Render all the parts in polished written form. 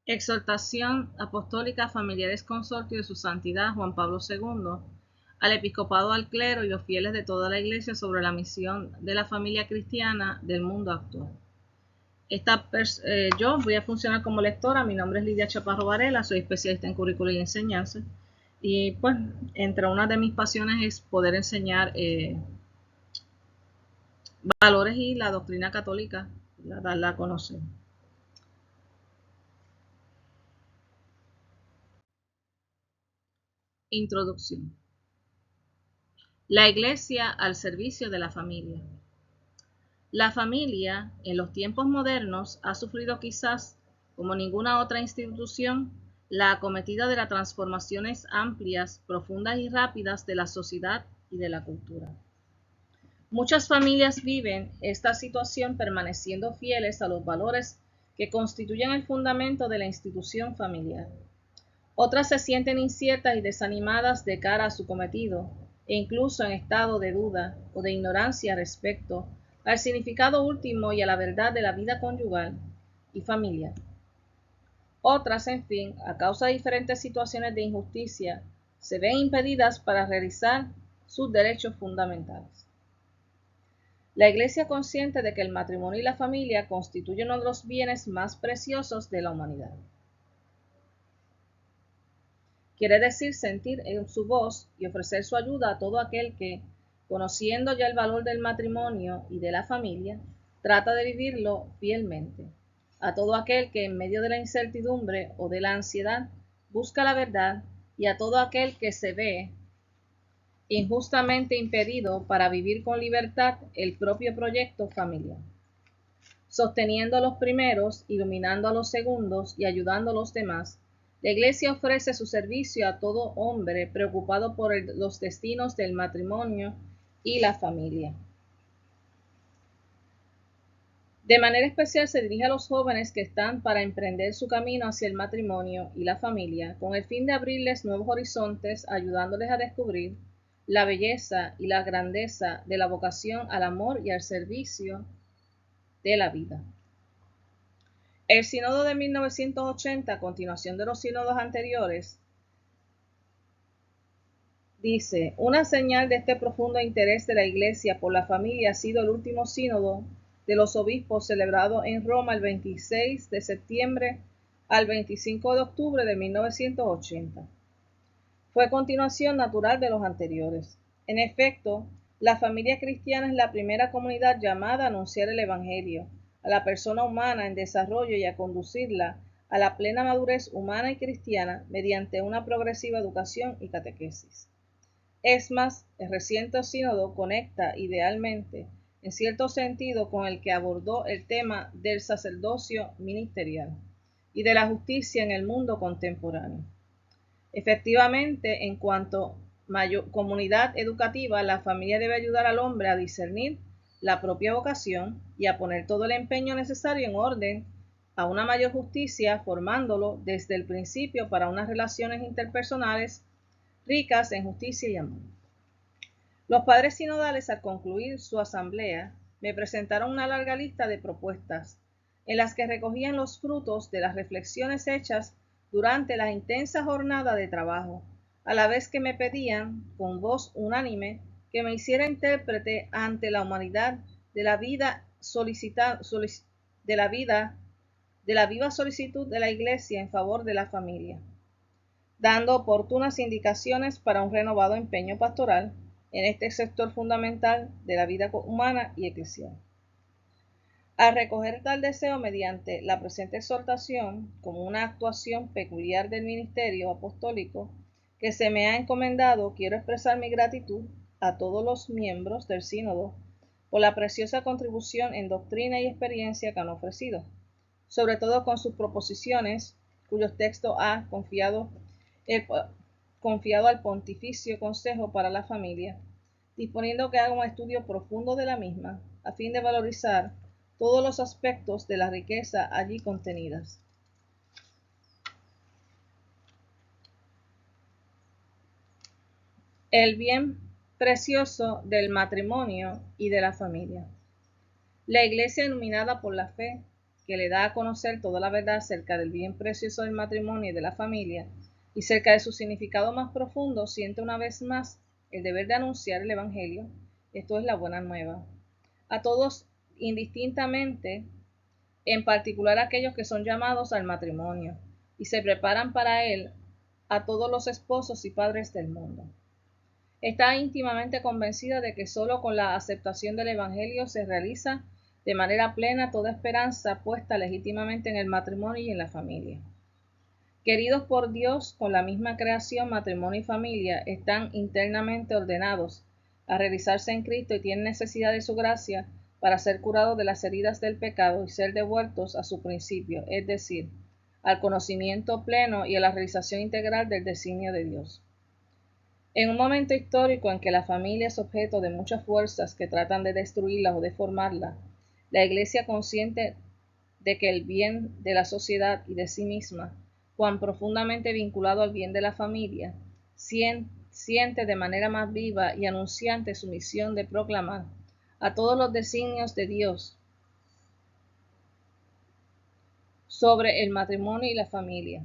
Exhortación Apostólica Familiares Consortio de su Santidad Juan Pablo II, al Episcopado, al clero y los fieles de toda la Iglesia sobre la misión de la familia cristiana del mundo actual. Yo voy a funcionar como lectora. Mi nombre es Lidia Chaparro Varela, soy especialista en currículo y enseñanza. Y pues, entre una de mis pasiones es poder enseñar valores y la doctrina católica, darla a conocer. Introducción. La Iglesia al servicio de la familia. La familia, en los tiempos modernos, ha sufrido quizás, como ninguna otra institución, la acometida de las transformaciones amplias, profundas y rápidas de la sociedad y de la cultura. Muchas familias viven esta situación permaneciendo fieles a los valores que constituyen el fundamento de la institución familiar. Otras se sienten inciertas y desanimadas de cara a su cometido, e incluso en estado de duda o de ignorancia respecto al significado último y a la verdad de la vida conyugal y familiar. Otras, en fin, a causa de diferentes situaciones de injusticia, se ven impedidas para realizar sus derechos fundamentales. La Iglesia, consciente de que el matrimonio y la familia constituyen uno de los bienes más preciosos de la humanidad. Quiere decir sentir en su voz y ofrecer su ayuda a todo aquel que, conociendo ya el valor del matrimonio y de la familia, trata de vivirlo fielmente. A todo aquel que en medio de la incertidumbre o de la ansiedad busca la verdad, y a todo aquel que se ve injustamente impedido para vivir con libertad el propio proyecto familiar. Sosteniendo a los primeros, iluminando a los segundos y ayudando a los demás, la Iglesia ofrece su servicio a todo hombre preocupado por los destinos del matrimonio y la familia. De manera especial se dirige a los jóvenes que están para emprender su camino hacia el matrimonio y la familia, con el fin de abrirles nuevos horizontes, ayudándoles a descubrir la belleza y la grandeza de la vocación al amor y al servicio de la vida. El sínodo de 1980, a continuación de los sínodos anteriores, dice: una señal de este profundo interés de la Iglesia por la familia ha sido el último sínodo de los obispos celebrado en Roma el 26 de septiembre al 25 de octubre de 1980. Fue continuación natural de los anteriores. En efecto, la familia cristiana es la primera comunidad llamada a anunciar el Evangelio a la persona humana en desarrollo y a conducirla a la plena madurez humana y cristiana mediante una progresiva educación y catequesis. Es más, el reciente sínodo conecta idealmente, en cierto sentido, con el que abordó el tema del sacerdocio ministerial y de la justicia en el mundo contemporáneo. Efectivamente, en cuanto comunidad educativa, la familia debe ayudar al hombre a discernir la propia vocación y a poner todo el empeño necesario en orden a una mayor justicia, formándolo desde el principio para unas relaciones interpersonales ricas en justicia y amor. Los padres sinodales, al concluir su asamblea, me presentaron una larga lista de propuestas en las que recogían los frutos de las reflexiones hechas durante la intensa jornada de trabajo, a la vez que me pedían, con voz unánime, que me hiciera intérprete ante la humanidad de la viva solicitud de la Iglesia en favor de la familia, dando oportunas indicaciones para un renovado empeño pastoral en este sector fundamental de la vida humana y eclesial. Al recoger tal deseo mediante la presente exhortación, como una actuación peculiar del ministerio apostólico que se me ha encomendado, quiero expresar mi gratitud a todos los miembros del sínodo por la preciosa contribución en doctrina y experiencia que han ofrecido, sobre todo con sus proposiciones, cuyos textos ha confiado al Pontificio Consejo para la Familia, disponiendo que haga un estudio profundo de la misma, a fin de valorizar todos los aspectos de la riqueza allí contenidas. El bien precioso del matrimonio y de la familia. La Iglesia, iluminada por la fe, que le da a conocer toda la verdad acerca del bien precioso del matrimonio y de la familia, y cerca de su significado más profundo, siente una vez más el deber de anunciar el Evangelio, esto es la buena nueva, a todos indistintamente, en particular a aquellos que son llamados al matrimonio, y se preparan para él a todos los esposos y padres del mundo. Está íntimamente convencida de que sólo con la aceptación del Evangelio se realiza de manera plena toda esperanza puesta legítimamente en el matrimonio y en la familia. Queridos por Dios, con la misma creación, matrimonio y familia están internamente ordenados a realizarse en Cristo y tienen necesidad de su gracia para ser curados de las heridas del pecado y ser devueltos a su principio, es decir, al conocimiento pleno y a la realización integral del designio de Dios. En un momento histórico en que la familia es objeto de muchas fuerzas que tratan de destruirla o deformarla, la Iglesia, consciente de que el bien de la sociedad y de sí misma, cuán profundamente vinculado al bien de la familia, siente de manera más viva y anunciante su misión de proclamar a todos los designios de Dios sobre el matrimonio y la familia,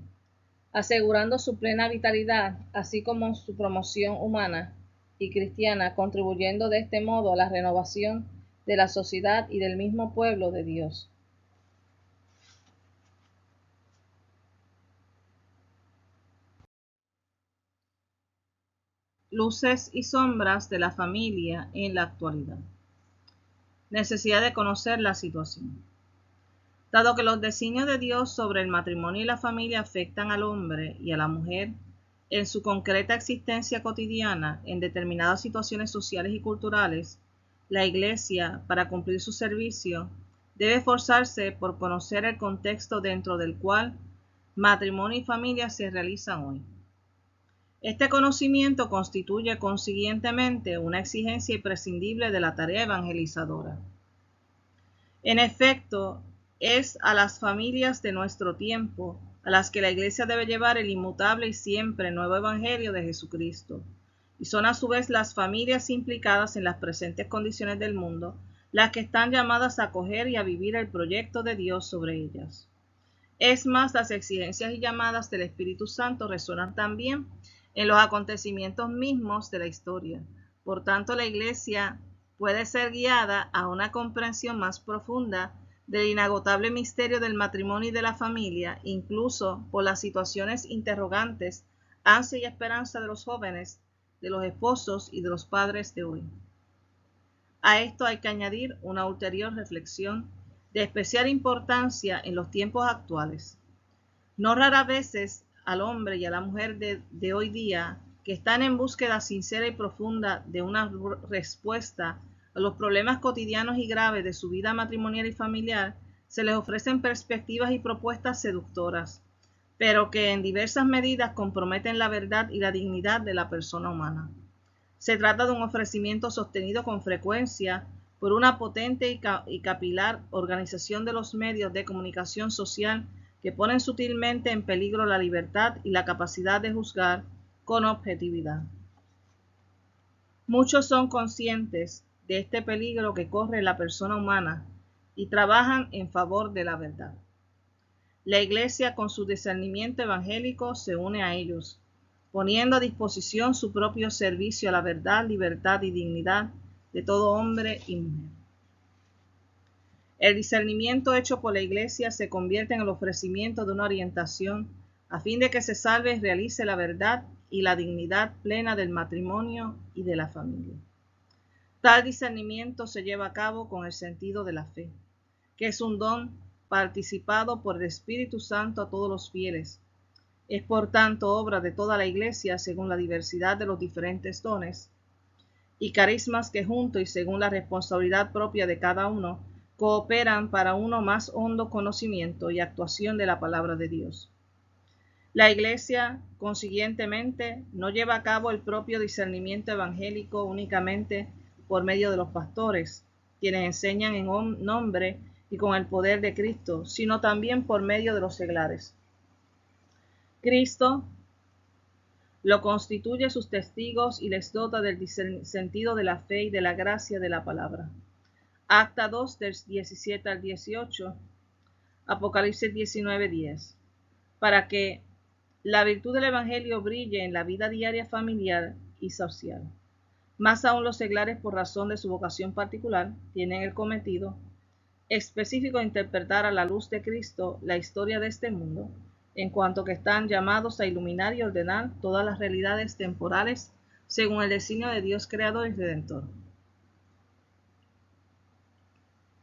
asegurando su plena vitalidad, así como su promoción humana y cristiana, contribuyendo de este modo a la renovación de la sociedad y del mismo pueblo de Dios. Luces y sombras de la familia en la actualidad. Necesidad de conocer la situación. Dado que los designios de Dios sobre el matrimonio y la familia afectan al hombre y a la mujer en su concreta existencia cotidiana en determinadas situaciones sociales y culturales, la Iglesia, para cumplir su servicio, debe esforzarse por conocer el contexto dentro del cual matrimonio y familia se realizan hoy. Este conocimiento constituye consiguientemente una exigencia imprescindible de la tarea evangelizadora. En efecto, es a las familias de nuestro tiempo a las que la Iglesia debe llevar el inmutable y siempre nuevo Evangelio de Jesucristo, y son a su vez las familias implicadas en las presentes condiciones del mundo las que están llamadas a acoger y a vivir el proyecto de Dios sobre ellas. Es más, las exigencias y llamadas del Espíritu Santo resuenan también en los acontecimientos mismos de la historia. Por tanto, la Iglesia puede ser guiada a una comprensión más profunda del inagotable misterio del matrimonio y de la familia, incluso por las situaciones interrogantes, ansia y esperanza de los jóvenes, de los esposos y de los padres de hoy. A esto hay que añadir una ulterior reflexión de especial importancia en los tiempos actuales. No raras veces al hombre y a la mujer de hoy día, que están en búsqueda sincera y profunda de una respuesta a los problemas cotidianos y graves de su vida matrimonial y familiar, se les ofrecen perspectivas y propuestas seductoras, pero que en diversas medidas comprometen la verdad y la dignidad de la persona humana. Se trata de un ofrecimiento sostenido con frecuencia por una potente y capilar organización de los medios de comunicación social que ponen sutilmente en peligro la libertad y la capacidad de juzgar con objetividad. Muchos son conscientes de este peligro que corre la persona humana y trabajan en favor de la verdad. La Iglesia, con su discernimiento evangélico, se une a ellos, poniendo a disposición su propio servicio a la verdad, libertad y dignidad de todo hombre y mujer. El discernimiento hecho por la Iglesia se convierte en el ofrecimiento de una orientación a fin de que se salve y realice la verdad y la dignidad plena del matrimonio y de la familia. Tal discernimiento se lleva a cabo con el sentido de la fe, que es un don participado por el Espíritu Santo a todos los fieles. Es por tanto obra de toda la Iglesia según la diversidad de los diferentes dones y carismas que juntos y según la responsabilidad propia de cada uno cooperan para uno más hondo conocimiento y actuación de la palabra de Dios. La Iglesia, consiguientemente, no lleva a cabo el propio discernimiento evangélico únicamente por medio de los pastores, quienes enseñan en nombre y con el poder de Cristo, sino también por medio de los seglares. Cristo lo constituye sus testigos y les dota del sentido de la fe y de la gracia de la palabra. Acta 2, del 17 al 18. Apocalipsis 19:10, para que la virtud del Evangelio brille en la vida diaria familiar y social. Más aún los seglares, por razón de su vocación particular, tienen el cometido específico de interpretar a la luz de Cristo la historia de este mundo, en cuanto que están llamados a iluminar y ordenar todas las realidades temporales según el designio de Dios Creador y Redentor.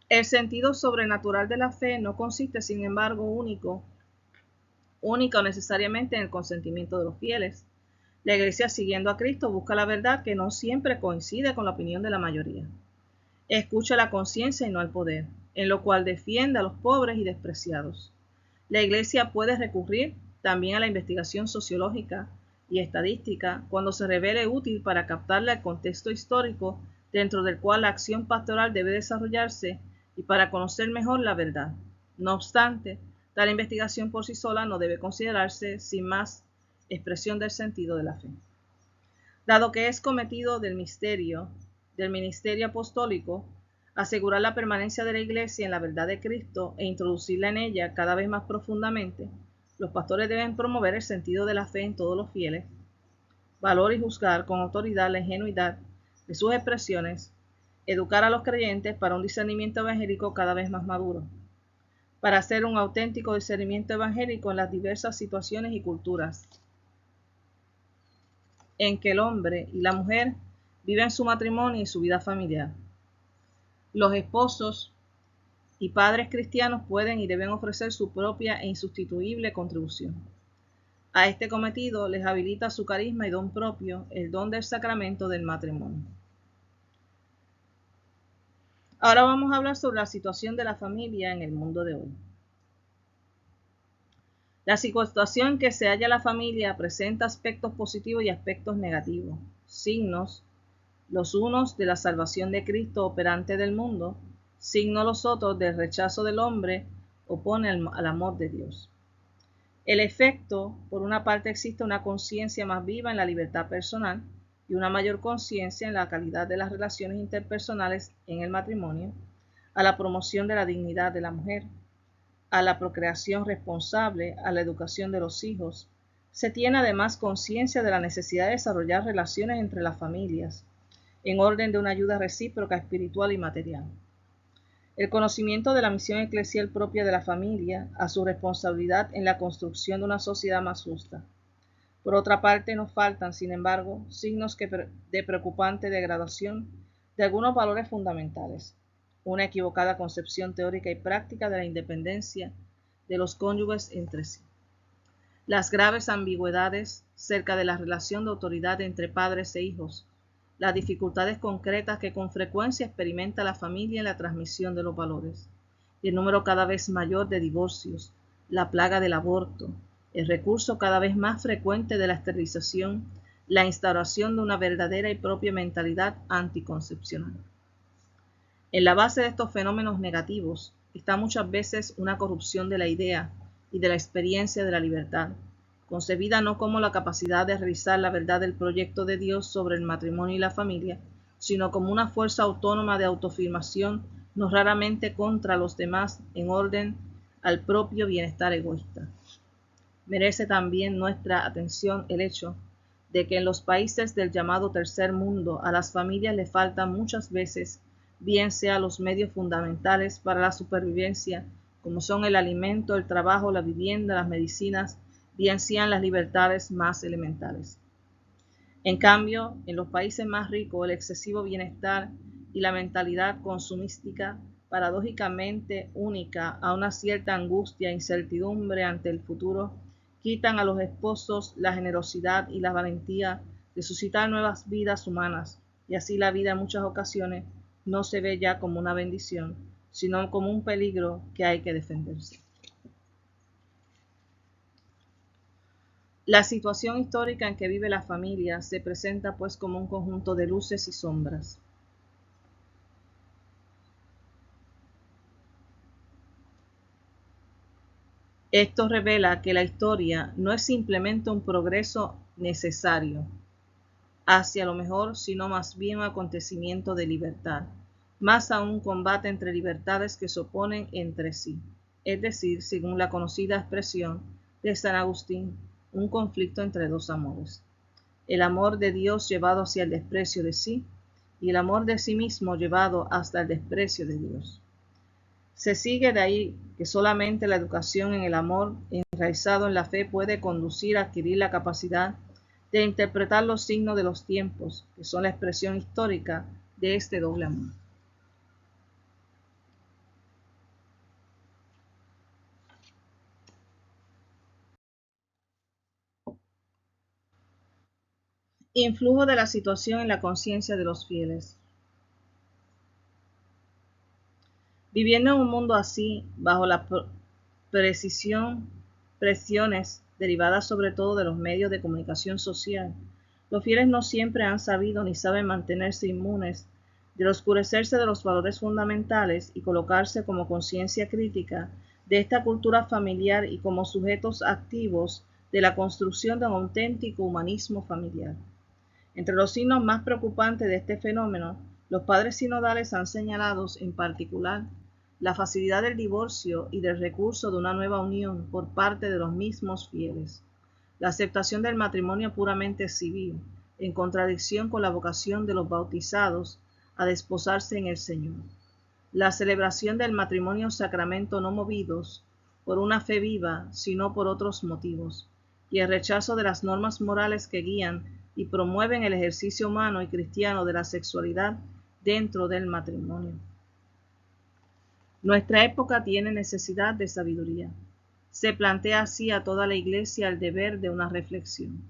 El sentido sobrenatural de la fe no consiste, sin embargo, única o necesariamente en el consentimiento de los fieles. La Iglesia, siguiendo a Cristo, busca la verdad que no siempre coincide con la opinión de la mayoría. Escucha la conciencia y no al poder, en lo cual defiende a los pobres y despreciados. La Iglesia puede recurrir también a la investigación sociológica y estadística cuando se revele útil para captarle el contexto histórico dentro del cual la acción pastoral debe desarrollarse y para conocer mejor la verdad. No obstante, tal investigación por sí sola no debe considerarse sin más expresión del sentido de la fe. Dado que es cometido del ministerio apostólico, asegurar la permanencia de la Iglesia en la verdad de Cristo e introducirla en ella cada vez más profundamente, los pastores deben promover el sentido de la fe en todos los fieles, valorar y juzgar con autoridad la ingenuidad de sus expresiones, educar a los creyentes para un discernimiento evangélico cada vez más maduro, para hacer un auténtico discernimiento evangélico en las diversas situaciones y culturas en que el hombre y la mujer viven su matrimonio y su vida familiar. Los esposos y padres cristianos pueden y deben ofrecer su propia e insustituible contribución. A este cometido les habilita su carisma y don propio, el don del sacramento del matrimonio. Ahora vamos a hablar sobre la situación de la familia en el mundo de hoy. La situación en que se halla la familia presenta aspectos positivos y aspectos negativos, signos, los unos de la salvación de Cristo operante del mundo, signos los otros del rechazo del hombre, opone al amor de Dios. El efecto, por una parte, existe una conciencia más viva en la libertad personal y una mayor conciencia en la calidad de las relaciones interpersonales en el matrimonio, a la promoción de la dignidad de la mujer, a la procreación responsable, a la educación de los hijos. Se tiene además conciencia de la necesidad de desarrollar relaciones entre las familias, en orden de una ayuda recíproca espiritual y material. El conocimiento de la misión eclesial propia de la familia, a su responsabilidad en la construcción de una sociedad más justa. Por otra parte, nos faltan, sin embargo, signos de preocupante degradación de algunos valores fundamentales, una equivocada concepción teórica y práctica de la independencia de los cónyuges entre sí, las graves ambigüedades cerca de la relación de autoridad entre padres e hijos, las dificultades concretas que con frecuencia experimenta la familia en la transmisión de los valores, y el número cada vez mayor de divorcios, la plaga del aborto, el recurso cada vez más frecuente de la esterilización, la instauración de una verdadera y propia mentalidad anticoncepcional. En la base de estos fenómenos negativos está muchas veces una corrupción de la idea y de la experiencia de la libertad, concebida no como la capacidad de realizar la verdad del proyecto de Dios sobre el matrimonio y la familia, sino como una fuerza autónoma de autoafirmación, no raramente contra los demás, en orden al propio bienestar egoísta. Merece también nuestra atención el hecho de que en los países del llamado tercer mundo a las familias le faltan muchas veces, bien sea los medios fundamentales para la supervivencia, como son el alimento, el trabajo, la vivienda, las medicinas, bien sean las libertades más elementales. En cambio, en los países más ricos, el excesivo bienestar y la mentalidad consumística, paradójicamente única a una cierta angustia e incertidumbre ante el futuro, quitan a los esposos la generosidad y la valentía de suscitar nuevas vidas humanas, y así la vida en muchas ocasiones no se ve ya como una bendición, sino como un peligro que hay que defenderse. La situación histórica en que vive la familia se presenta pues como un conjunto de luces y sombras. Esto revela que la historia no es simplemente un progreso necesario hacia lo mejor, sino más bien un acontecimiento de libertad, más aún un combate entre libertades que se oponen entre sí. es decir, según la conocida expresión de San Agustín, un conflicto entre dos amores. El amor de Dios llevado hacia el desprecio de sí y el amor de sí mismo llevado hasta el desprecio de Dios. Se sigue de ahí que solamente la educación en el amor enraizado en la fe puede conducir a adquirir la capacidad de interpretar los signos de los tiempos, que son la expresión histórica de este doble amor. Influjo de la situación en la conciencia de los fieles. Viviendo en un mundo así, bajo la presiones derivadas sobre todo de los medios de comunicación social, los fieles no siempre han sabido ni saben mantenerse inmunes del oscurecerse de los valores fundamentales y colocarse como conciencia crítica de esta cultura familiar y como sujetos activos de la construcción de un auténtico humanismo familiar. Entre los signos más preocupantes de este fenómeno, los padres sinodales han señalado en particular la facilidad del divorcio y del recurso de una nueva unión por parte de los mismos fieles, la aceptación del matrimonio puramente civil, en contradicción con la vocación de los bautizados a desposarse en el Señor, la celebración del matrimonio sacramento no movidos por una fe viva, sino por otros motivos, y el rechazo de las normas morales que guían y promueven el ejercicio humano y cristiano de la sexualidad dentro del matrimonio. Nuestra época tiene necesidad de sabiduría. Se plantea así a toda la Iglesia el deber de una reflexión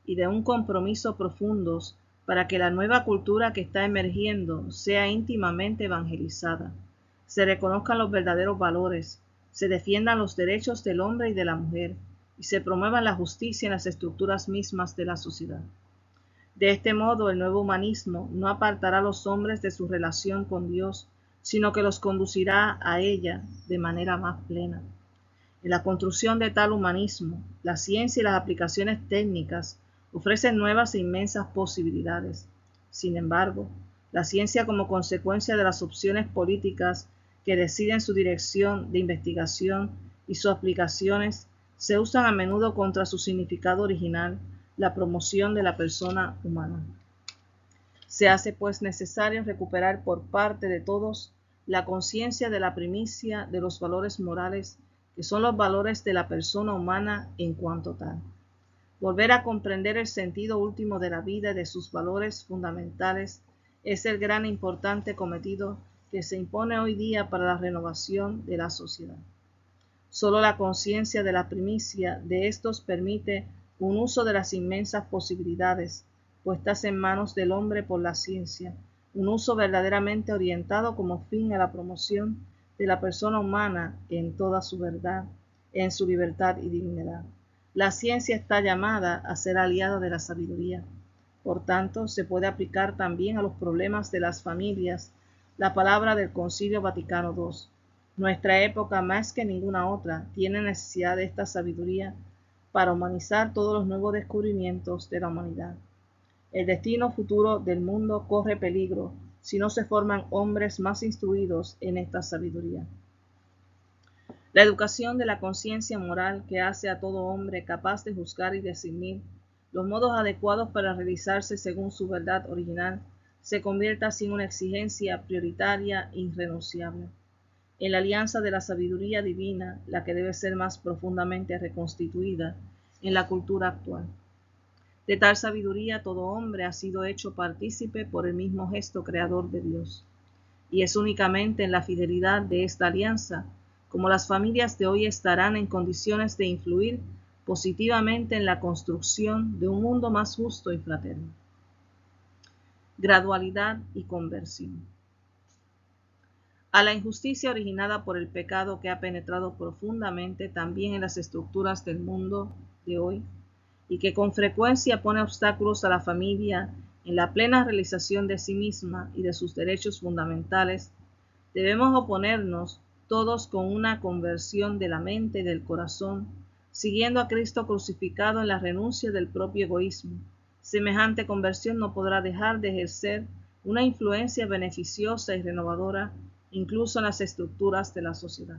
y de un compromiso profundos para que la nueva cultura que está emergiendo sea íntimamente evangelizada, se reconozcan los verdaderos valores, se defiendan los derechos del hombre y de la mujer y se promueva la justicia en las estructuras mismas de la sociedad. De este modo, el nuevo humanismo no apartará a los hombres de su relación con Dios, sino que los conducirá a ella de manera más plena. En la construcción de tal humanismo, la ciencia y las aplicaciones técnicas ofrecen nuevas e inmensas posibilidades. Sin embargo, la ciencia, como consecuencia de las opciones políticas que deciden su dirección de investigación y sus aplicaciones, se usan a menudo contra su significado original, la promoción de la persona humana. Se hace pues necesario recuperar por parte de todos la conciencia de la primicia de los valores morales, que son los valores de la persona humana en cuanto tal. Volver a comprender el sentido último de la vida y de sus valores fundamentales es el gran e importante cometido que se impone hoy día para la renovación de la sociedad. Solo la conciencia de la primicia de estos permite un uso de las inmensas posibilidades puestas en manos del hombre por la ciencia, un uso verdaderamente orientado como fin a la promoción de la persona humana en toda su verdad, en su libertad y dignidad. La ciencia está llamada a ser aliada de la sabiduría. Por tanto, se puede aplicar también a los problemas de las familias la palabra del Concilio Vaticano II. Nuestra época, más que ninguna otra, tiene necesidad de esta sabiduría para humanizar todos los nuevos descubrimientos de la humanidad. El destino futuro del mundo corre peligro si no se forman hombres más instruidos en esta sabiduría. La educación de la conciencia moral que hace a todo hombre capaz de juzgar y discernir los modos adecuados para realizarse según su verdad original se convierte así en una exigencia prioritaria e irrenunciable. En la alianza de la sabiduría divina, la que debe ser más profundamente reconstituida en la cultura actual. De tal sabiduría todo hombre ha sido hecho partícipe por el mismo gesto creador de Dios. Y es únicamente en la fidelidad de esta alianza como las familias de hoy estarán en condiciones de influir positivamente en la construcción de un mundo más justo y fraterno. Gradualidad y conversión. A la injusticia originada por el pecado que ha penetrado profundamente también en las estructuras del mundo de hoy y que con frecuencia pone obstáculos a la familia en la plena realización de sí misma y de sus derechos fundamentales, debemos oponernos todos con una conversión de la mente y del corazón, siguiendo a Cristo crucificado en la renuncia del propio egoísmo. Semejante conversión no podrá dejar de ejercer una influencia beneficiosa y renovadora incluso en las estructuras de la sociedad.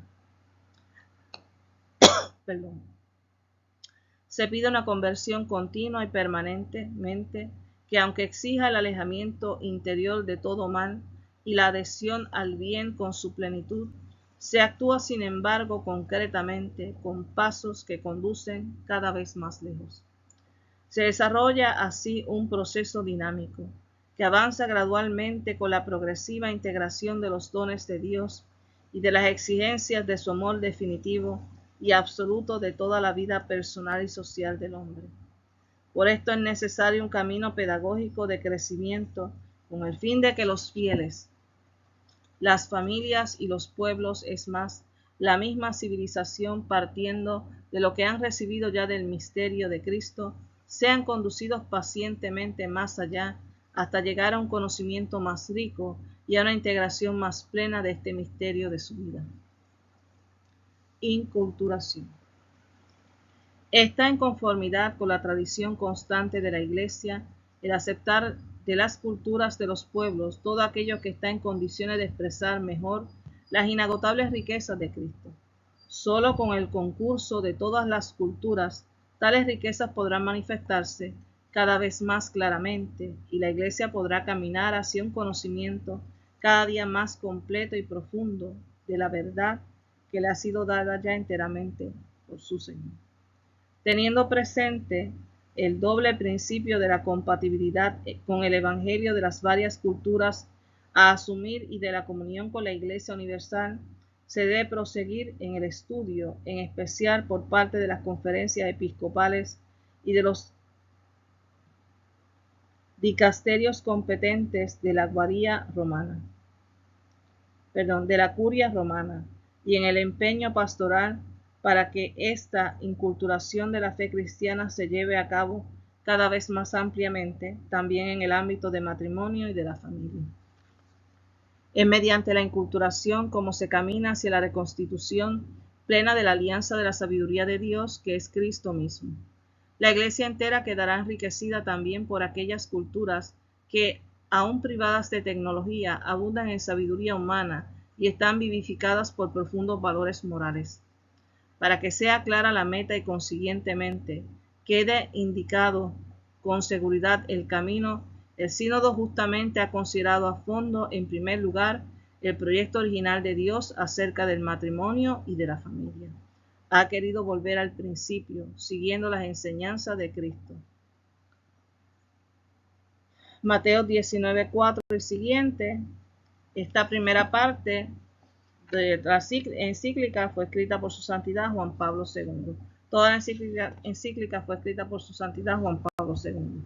Se pide una conversión continua y permanentemente, que aunque exija el alejamiento interior de todo mal y la adhesión al bien con su plenitud, se actúa sin embargo concretamente con pasos que conducen cada vez más lejos. Se desarrolla así un proceso dinámico que avanza gradualmente con la progresiva integración de los dones de Dios y de las exigencias de su amor definitivo y absoluto de toda la vida personal y social del hombre. Por esto es necesario un camino pedagógico de crecimiento con el fin de que los fieles, las familias y los pueblos, es más, la misma civilización, partiendo de lo que han recibido ya del misterio de Cristo, sean conducidos pacientemente más allá hasta llegar a un conocimiento más rico y a una integración más plena de este misterio de su vida. Inculturación. Está en conformidad con la tradición constante de la Iglesia el aceptar de las culturas de los pueblos todo aquello que está en condiciones de expresar mejor las inagotables riquezas de Cristo. Solo con el concurso de todas las culturas, tales riquezas podrán manifestarse cada vez más claramente y la Iglesia podrá caminar hacia un conocimiento cada día más completo y profundo de la verdad que le ha sido dada ya enteramente por su Señor. Teniendo presente el doble principio de la compatibilidad con el Evangelio de las varias culturas a asumir y de la comunión con la Iglesia Universal, se debe proseguir en el estudio, en especial por parte de las conferencias episcopales y de los dicasterios competentes de la curia romana, y en el empeño pastoral para que esta inculturación de la fe cristiana se lleve a cabo cada vez más ampliamente, también en el ámbito de matrimonio y de la familia. Es mediante la inculturación como se camina hacia la reconstitución plena de la alianza de la sabiduría de Dios, que es Cristo mismo. La Iglesia entera quedará enriquecida también por aquellas culturas que, aún privadas de tecnología, abundan en sabiduría humana y están vivificadas por profundos valores morales. Para que sea clara la meta y consiguientemente quede indicado con seguridad el camino, el sínodo justamente ha considerado a fondo, en primer lugar, el proyecto original de Dios acerca del matrimonio y de la familia. Ha querido volver al principio, siguiendo las enseñanzas de Cristo. Mateo 19:4 y siguiente. Esta primera parte de la encíclica fue escrita por su santidad Juan Pablo II. Toda la encíclica fue escrita por su santidad Juan Pablo II.